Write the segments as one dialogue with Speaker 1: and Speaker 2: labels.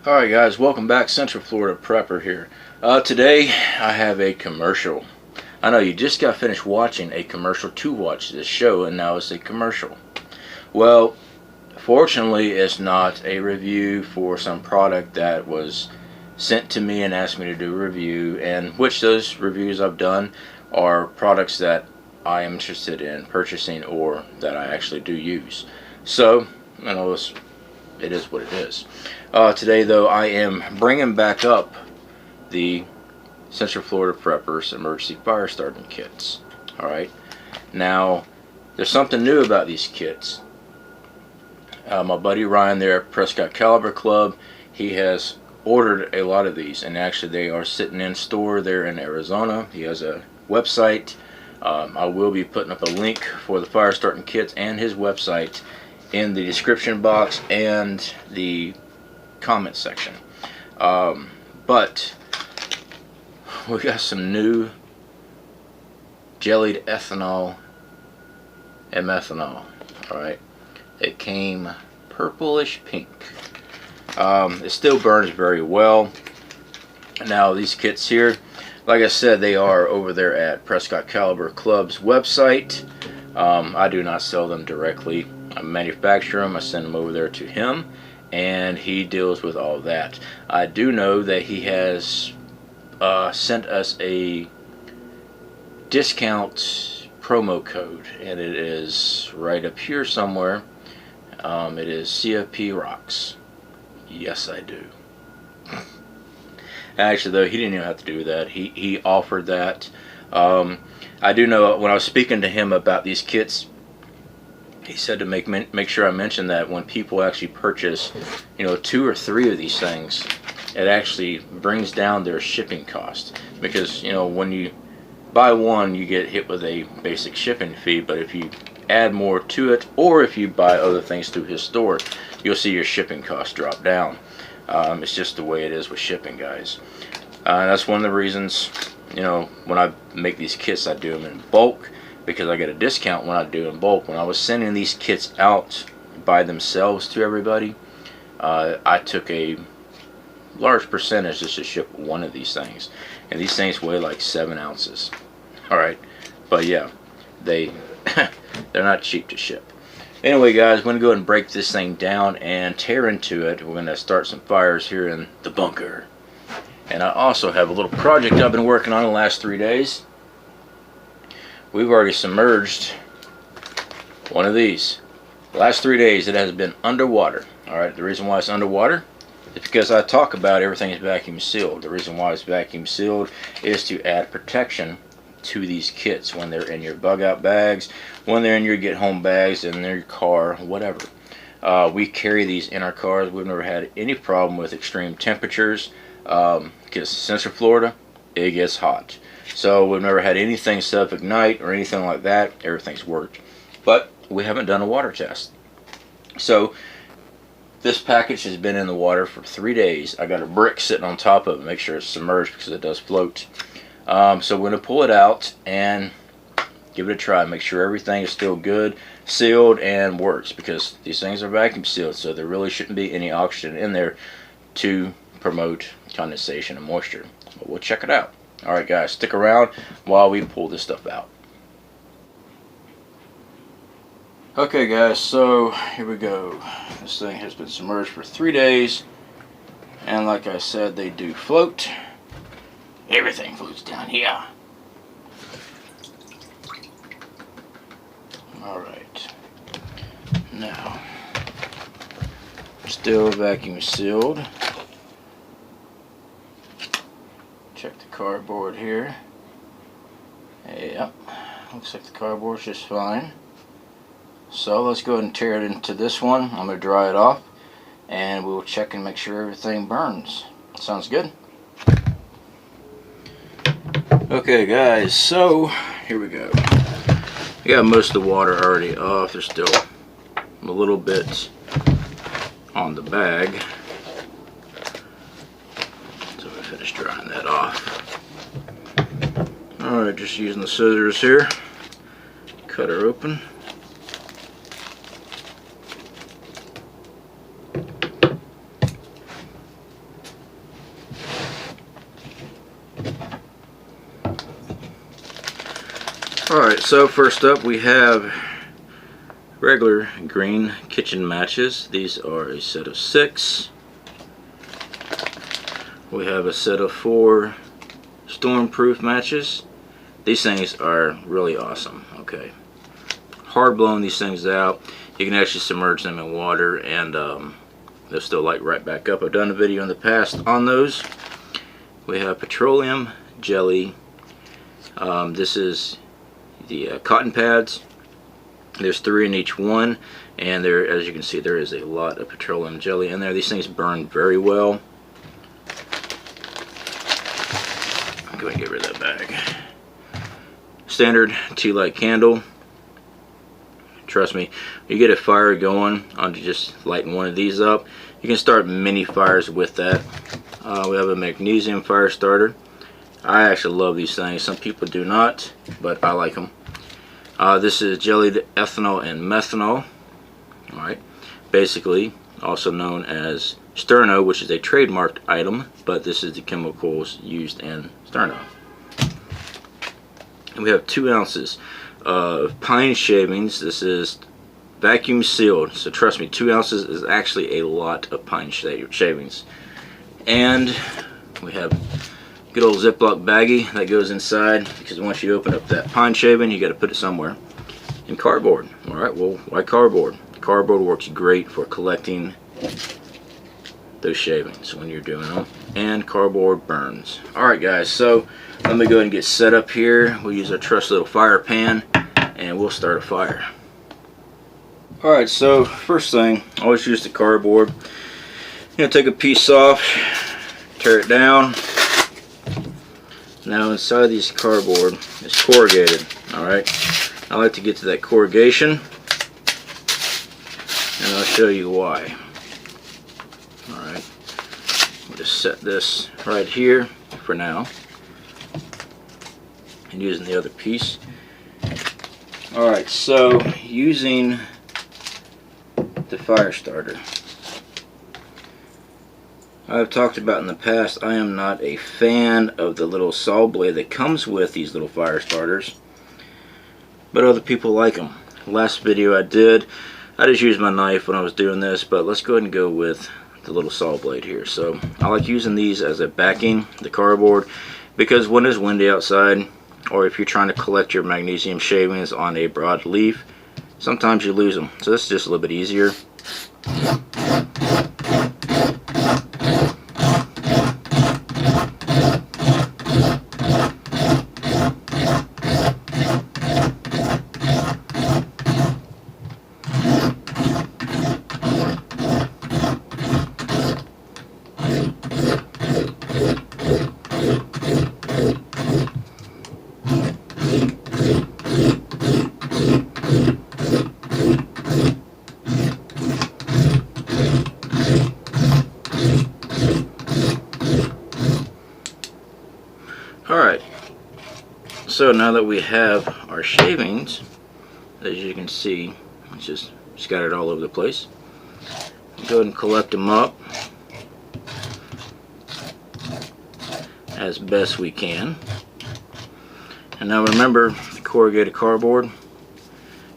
Speaker 1: Alright guys, welcome back. Central Florida Prepper here. Today I have a commercial. I know you just got finished watching a commercial to watch this show, and now it's a commercial. Well, fortunately it's not a review for some product that was sent to me and asked me to do a review, and which those reviews I've done are products that I am interested in purchasing or that I actually do use. So, you know, it is what it is. Today though, I am bringing back up the Central Florida Preppers emergency fire starting kits. Alright, now there's something new about these kits. My buddy Ryan there at Prescott Caliber Club, he has ordered a lot of these, and actually they are sitting in store there in Arizona. He has a website. I will be putting up a link for the fire starting kits and his website in the description box and the comment section. But we got some new jellied ethanol and methanol. Alright, it came purplish pink. It still burns very well. Now these kits here, like I said, they are over there at Prescott Caliber Club's website. I do not sell them directly. I manufacture them, I send them over there to him, and he deals with all that. I do know that he has sent us a discount promo code, and it is right up here somewhere. It is C.F.P. Rocks. Yes, I do. Actually, though, he didn't even have to do that. He offered that. I do know when I was speaking to him about these kits, he said to make sure I mention that when people actually purchase, 2 or 3 of these things, it actually brings down their shipping cost. Because, when you buy one, you get hit with a basic shipping fee, but if you add more to it, or if you buy other things through his store, you'll see your shipping costs drop down. It's just the way it is with shipping, guys. That's one of the reasons, when I make these kits, I do them in bulk, because I get a discount when I do in bulk. When I was sending these kits out by themselves to everybody, I took a large percentage just to ship one of these things, and these things weigh like 7 ounces. Alright, but yeah, they're not cheap to ship. Anyway guys, we're going to go ahead and break this thing down and tear into it. We're going to start some fires here in the bunker. And I also have a little project I've been working on the last 3 days. We've already submerged one of these. The last 3 days it has been underwater. Alright, the reason why it's underwater is because I talk about everything is vacuum sealed. The reason why it's vacuum sealed is to add protection to these kits when they're in your bug out bags, when they're in your get home bags, in your car, whatever. We carry these in our cars. We've never had any problem with extreme temperatures, because Central Florida, it gets hot. So we've never had anything self-ignite or anything like that. Everything's worked. But we haven't done a water test. So this package has been in the water for 3 days. I got a brick sitting on top of it, make sure it's submerged because it does float. So we're going to pull it out and give it a try. Make sure everything is still good, sealed, and works, because these things are vacuum sealed, so there really shouldn't be any oxygen in there to promote condensation and moisture. But we'll check it out. Alright guys, stick around while we pull this stuff out. Okay guys, so here we go. This thing has been submerged for 3 days, and like I said, they do float. Everything floats down here. Alright. Now, still vacuum sealed. Check the cardboard here. Yep, looks like the cardboard's just fine. So let's go ahead and tear it into this one. I'm going to dry it off, and we'll check and make sure everything burns. Sounds good? Okay guys, so here we go. I got most of the water already off. There's still a little bit on the bag. So I finished drying that off. Alright, just using the scissors here. Cut her open. Alright, so first up we have regular green kitchen matches. These are a set of 6. We have a set of 4 stormproof matches. These things are really awesome. Okay, hard blowing these things out. You can actually submerge them in water and they'll still light right back up. I've done a video in the past on those. We have petroleum jelly. This is the cotton pads. There's 3 in each one, and there, as you can see, there is a lot of petroleum jelly in there. These things burn very well. I'm going to get rid of that bag. Standard tea light candle. Trust me, you get a fire going on just lighting one of these up. You can start mini fires with that. We have a magnesium fire starter. I actually love these things. Some people do not, but I like them. This is jellied ethanol and methanol. Alright, basically also known as sterno, which is a trademarked item, but this is the chemicals used in sterno. And we have 2 ounces of pine shavings. This is vacuum sealed, so trust me, 2 ounces is actually a lot of pine shavings. And we have good old Ziploc baggie that goes inside, because once you open up that pine shaving, you got to put it somewhere. And cardboard. Alright, well, why cardboard? Cardboard works great for collecting those shavings when you're doing them, and cardboard burns. Alright guys, so let me go ahead and get set up here. We'll use our trusty little fire pan and we'll start a fire. Alright, so first thing, always use the cardboard. You're going to take a piece off, tear it down. Now inside these cardboard is corrugated. Alright, I like to get to that corrugation, and I'll show you why. Alright, we'll just set this right here for now, and using the other piece. Alright, so using the fire starter, I've talked about in the past, I am not a fan of the little saw blade that comes with these little fire starters, but other people like them. Last video I did, I just used my knife when I was doing this, but let's go ahead and go with the little saw blade here. So I like using these as a backing, the cardboard, because when it's windy outside, or if you're trying to collect your magnesium shavings on a broad leaf, sometimes you lose them. So this is just a little bit easier. Alright, so now that we have our shavings, as you can see, it's just scattered all over the place. Go ahead and collect them up as best we can. And now remember the corrugated cardboard,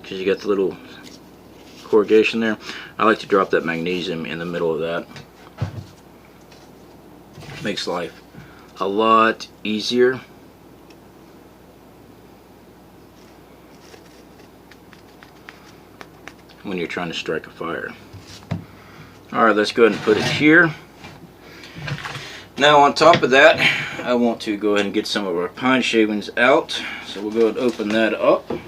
Speaker 1: because you got the little corrugation there. I like to drop that magnesium in the middle of that. Makes life a lot easier. When you're trying to strike a fire. Alright, let's go ahead and put it here. Now on top of that, I want to go ahead and get some of our pine shavings out. So we'll go ahead and open that up. And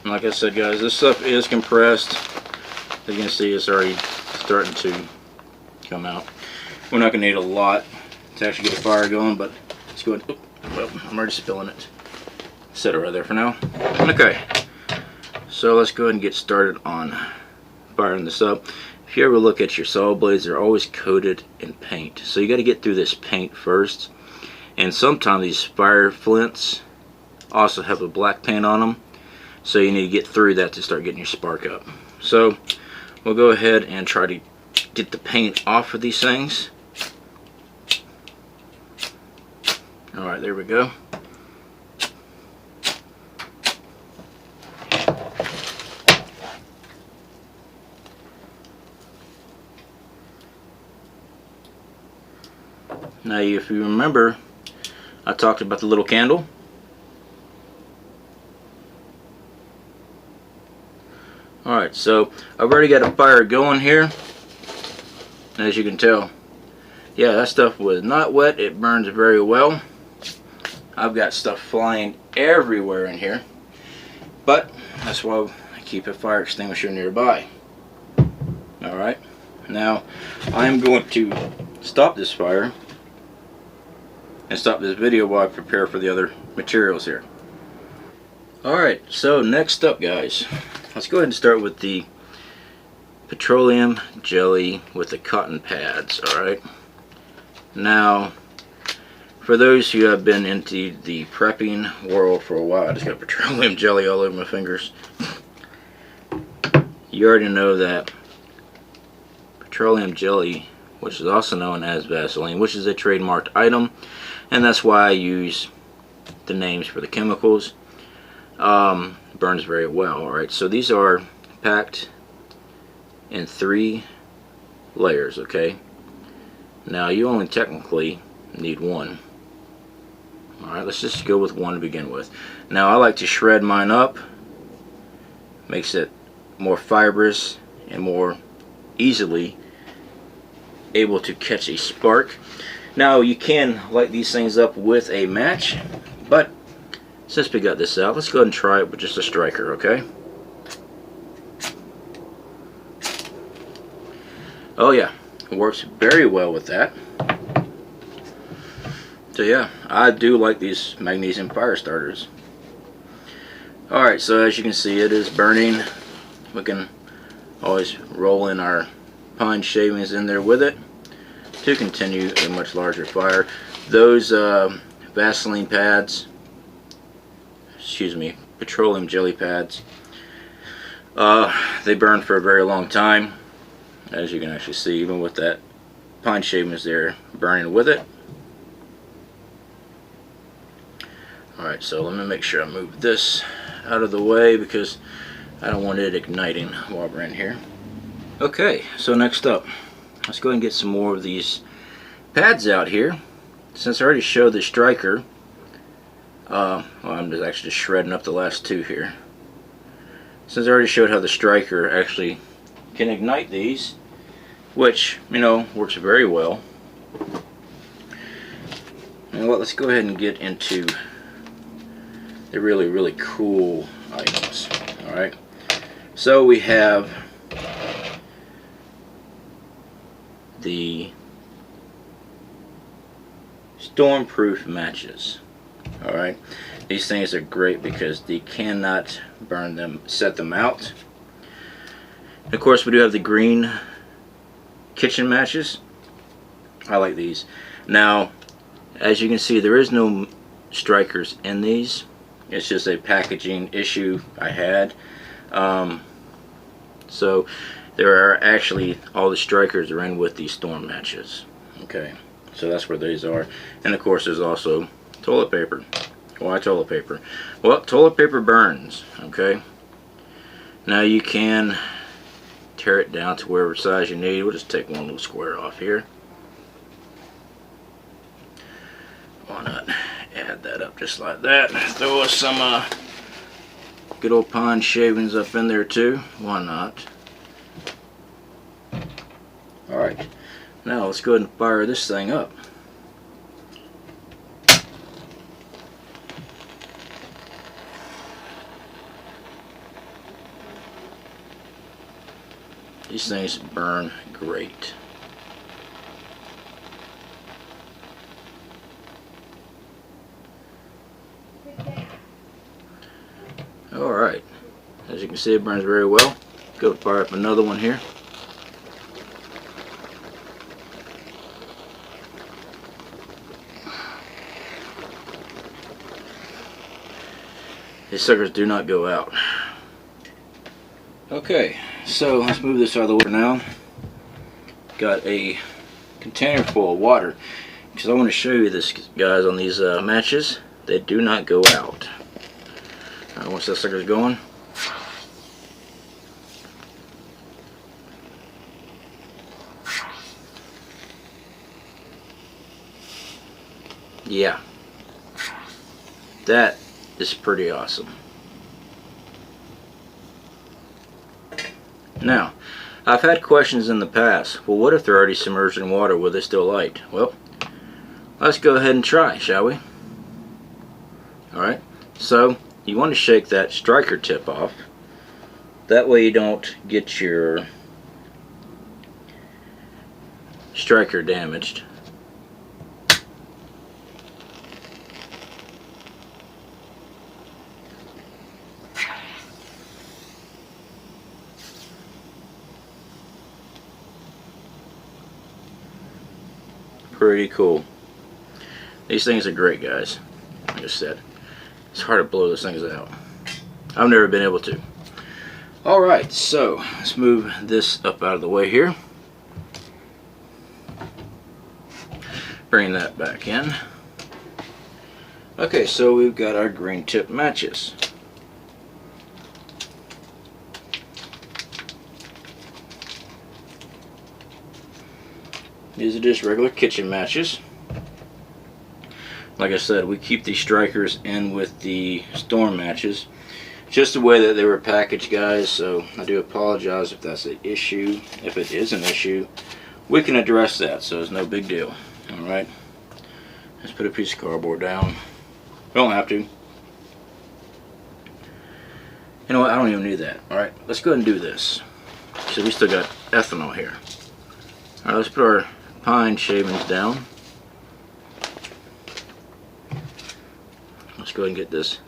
Speaker 1: like I said guys, this stuff is compressed. As you can see, it's already starting to come out. We're not going to need a lot to actually get a fire going, but let's go ahead. Well, I'm already spilling it. Set it right there for now. Okay, so let's go ahead and get started on firing this up. If you ever look at your saw blades, they're always coated in paint. So you got to get through this paint first. And sometimes these fire flints also have a black paint on them. So you need to get through that to start getting your spark up. So we'll go ahead and try to get the paint off of these things. Alright, there we go. Now, if you remember, I talked about the little candle. Alright, so I've already got a fire going here. As you can tell, yeah, that stuff was not wet. It burns very well. I've got stuff flying everywhere in here, but that's why I keep a fire extinguisher nearby. Alright, now I'm going to stop this fire and stop this video while I prepare for the other materials here. Alright, so next up, guys, let's go ahead and start with the petroleum jelly with the cotton pads. Alright, now for those who have been into the prepping world for a while, I just got petroleum jelly all over my fingers. You already know that petroleum jelly, which is also known as Vaseline, which is a trademarked item, and that's why I use the names for the chemicals. Burns very well. Alright, so these are packed in 3 layers, okay? Now you only technically need 1. Alright, let's just go with 1 to begin with. Now I like to shred mine up. Makes it more fibrous and more easily able to catch a spark. Now you can light these things up with a match, but since we got this out, let's go ahead and try it with just a striker, okay? Oh yeah, it works very well with that. So yeah, I do like these magnesium fire starters. Alright, so as you can see, it is burning. We can always roll in our pine shavings in there with it to continue a much larger fire. Those Vaseline pads, excuse me, petroleum jelly pads, they burn for a very long time, as you can actually see, even with that pine shavings there burning with it. Alright, so let me make sure I move this out of the way because I don't want it igniting while we're in here. Okay, so next up, let's go ahead and get some more of these pads out here. Since I already showed the striker, well, I'm just actually just shredding up the last 2 here. Since I already showed how the striker actually can ignite these, which, you know, works very well. You know what, let's go ahead and get into the really cool items. Alright, so we have the storm-proof matches. Alright, these things are great because they cannot burn them, set them out. And of course, we do have the green kitchen matches. I like these. Now, as you can see, there is no strikers in these. It's just a packaging issue I had. So there are actually, all the strikers are in with these storm matches. Okay, so that's where these are. And of course there's also toilet paper. Why toilet paper? Well, toilet paper burns. Okay, now you can tear it down to whatever size you need. We'll just take one little square off here. Why not add that up just like that? Throw us some good old pine shavings up in there too. Why not? Alright, now let's go ahead and fire this thing up. These things burn great. Alright, as you can see, it burns very well. Go fire up another one here. These suckers do not go out. Okay, so let's move this out of the way now. Got a container full of water. because I want to show you this, guys, on these matches. They do not go out. Alright, once that sucker's going, yeah, that is pretty awesome. Now, I've had questions in the past. Well, what if they're already submerged in water? Will they still light? Well, let's go ahead and try, shall we? Alright, so you want to shake that striker tip off. That way you don't get your striker damaged. Pretty cool. These things are great, guys. Like I said, it's hard to blow those things out. I've never been able to. Alright, so let's move this up out of the way here. Bring that back in. Okay, so we've got our green tip matches. These are just regular kitchen matches. Like I said, we keep these strikers in with the storm matches. Just the way that they were packaged, guys, so I do apologize if that's an issue. If it is an issue, we can address that, so it's no big deal. Alright, let's put a piece of cardboard down. We don't have to. You know what, I don't even need that. Alright, let's go ahead and do this. So we still got ethanol here. Alright, let's put our pine shavings down. Let's go ahead and get this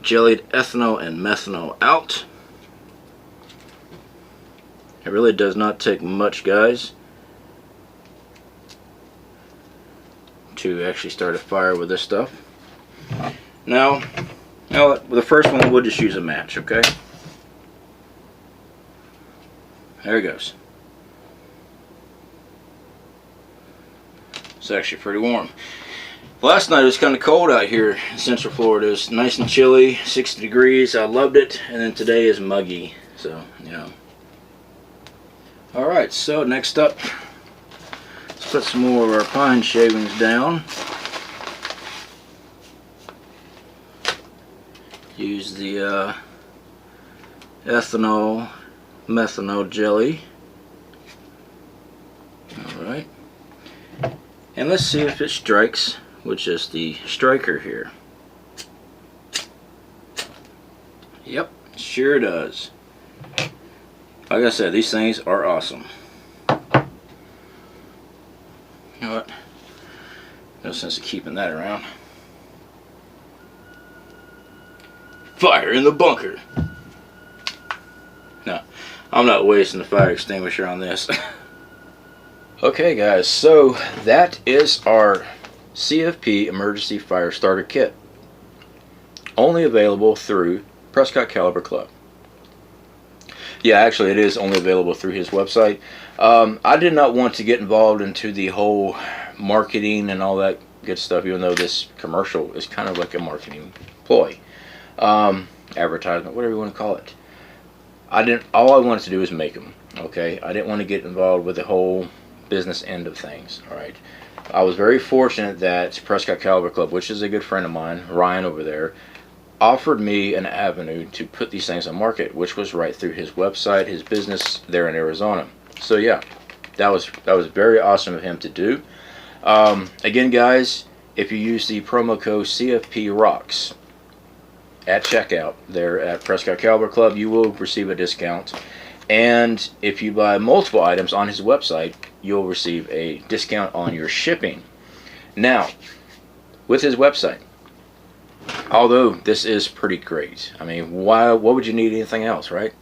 Speaker 1: jellied ethanol and methanol out. It really does not take much, guys, to actually start a fire with this stuff. Now, you know what, with the first one we'll just use a match, okay? There it goes. It's actually pretty warm. Last night it was kind of cold out here in Central Florida. It was nice and chilly, 60 degrees. I loved it. And then today is muggy. So, you know. Alright, so next up, let's put some more of our pine shavings down. Use the ethanol methanol jelly. Alright. And let's see if it strikes with just the striker here. Yep, sure does. Like I said, these things are awesome. You know what? No sense of keeping that around. Fire in the bunker! No, I'm not wasting the fire extinguisher on this. Okay, guys, so that is our C.F.P. Emergency Fire Starter Kit. Only available through Prescott Caliber Club. Yeah, actually it is only available through his website. I did not want to get involved into the whole marketing and all that good stuff, even though this commercial is kind of like a marketing ploy. Advertisement, whatever you want to call it. All I wanted to do was make them, okay? I didn't want to get involved with the whole business end of things. Alright, I was very fortunate that Prescott Caliber Club, which is a good friend of mine, Ryan over there, offered me an avenue to put these things on market, which was right through his website, his business there in Arizona. So yeah, that was very awesome of him to do. Again, guys, if you use the promo code CFP Rocks at checkout there at Prescott Caliber Club, you will receive a discount. And if you buy multiple items on his website, you'll receive a discount on your shipping. Now, with his website, although this is pretty great, I mean, what would you need anything else, right?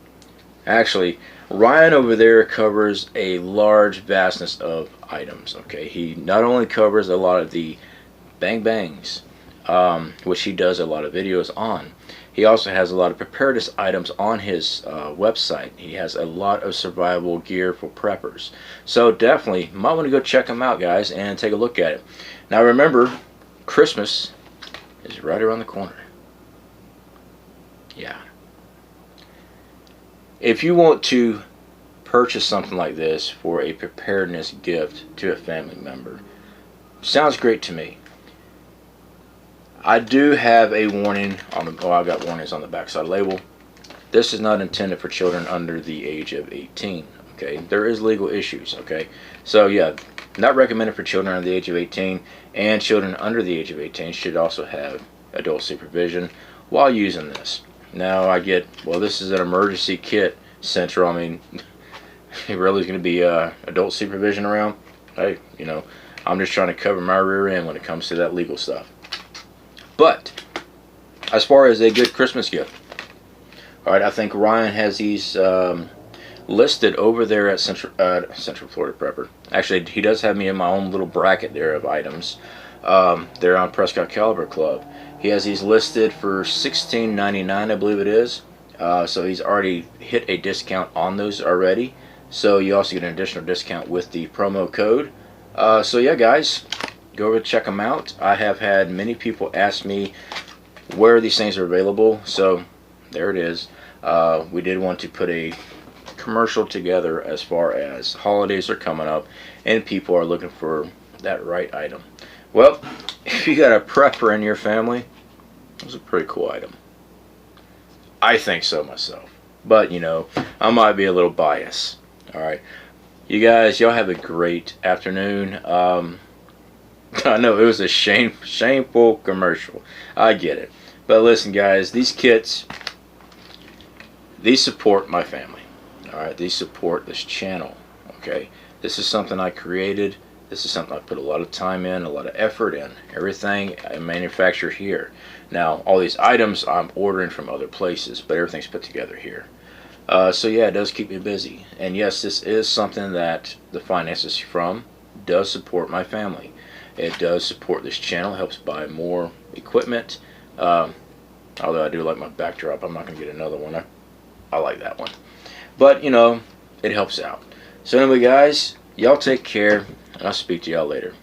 Speaker 1: Actually, Ryan over there covers a large vastness of items, okay? He not only covers a lot of the bang bangs, which he does a lot of videos on. He also has a lot of preparedness items on his website. He has a lot of survival gear for preppers. So definitely might want to go check him out, guys, and take a look at it. Now remember, Christmas is right around the corner. Yeah. If you want to purchase something like this for a preparedness gift to a family member, sounds great to me. I do have a warning on the, oh, I got warnings on the backside label. This is not intended for children under the age of 18. Okay, there is legal issues. Okay, so yeah, not recommended for children under the age of 18, and children under the age of 18 should also have adult supervision while using this. Now I get, well, this is an emergency kit central. I mean, really is going to be adult supervision around? Hey, you know, I'm just trying to cover my rear end when it comes to that legal stuff. But as far as a good Christmas gift, all right, I think Ryan has these listed over there at Central Florida Prepper. Actually, he does have me in my own little bracket there of items. They're on Prescott Caliber Club. He has these listed for $16.99, I believe it is. So he's already hit a discount on those already. So you also get an additional discount with the promo code. So yeah, guys, go over and check them out. I have had many people ask me where these things are available. So there it is. We did want to put a commercial together as far as holidays are coming up and people are looking for that right item. Well, if you got a prepper in your family, it's a pretty cool item. I think so myself. But, you know, I might be a little biased. Alright. You guys, y'all have a great afternoon. I know it was a shameful commercial. I get it. But listen, guys, these kits, these support my family. Alright, these support this channel. Okay? This is something I created. This is something I put a lot of time in, a lot of effort in. Everything I manufacture here. Now, all these items I'm ordering from other places, but everything's put together here. So yeah, it does keep me busy. And yes, this is something that the finances from does support my family. It does support this channel, helps buy more equipment. Although I do like my backdrop, I'm not going to get another one. I like that one. But, you know, it helps out. So anyway, guys, y'all take care, and I'll speak to y'all later.